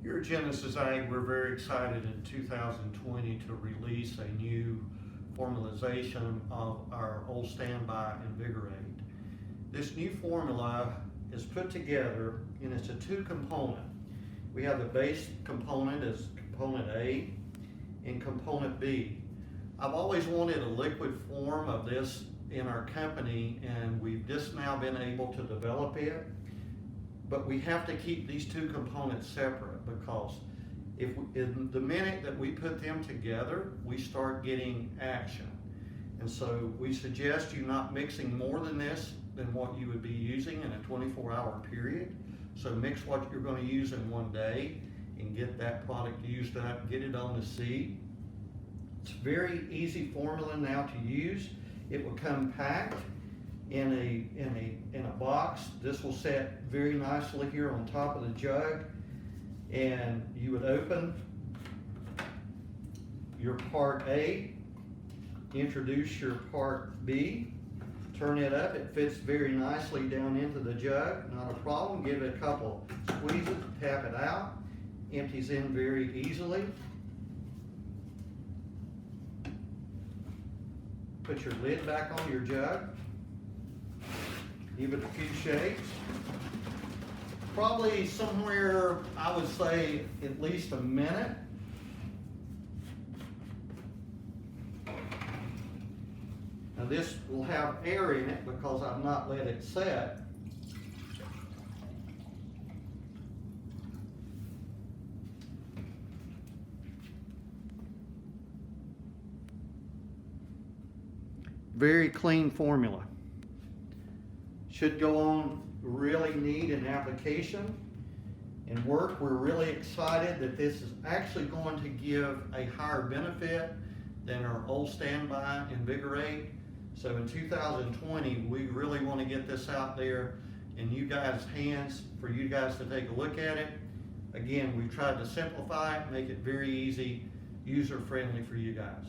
Here at Genesis Ag, we're very excited in 2020 to release a new formulation of our old standby Invigor. This new formula is put together and it's a two-component. We have the base component as component A and component B. I've always wanted a liquid form of this in our company, and we've just now been able to develop it. But we have to keep these two components separate, because in the minute that we put them together, we start getting action. And so we suggest you not mixing more than this than what you would be using in a 24-hour period. So mix what you're going to use in one day and get that product used up, get it on the seed. It's a very easy formula now to use. It will come packed in a box. This will set very nicely here on top of the jug, and you would open your part A, introduce your part B, turn it up. It fits very nicely down into the jug, not a problem. Give it a couple squeezes, tap it out, empties in very easily. Put your lid back on your jug. Give it a few shakes. Probably somewhere, I would say, at least a minute. Now this will have air in it because I've not let it set. Very clean formula. Should go on really neat in application and work. We're really excited that this is actually going to give a higher benefit than our old standby Invigor. So in 2020, we really want to get this out there in you guys' hands for you guys to take a look at it. Again, we've tried to simplify it, make it very easy, user-friendly for you guys.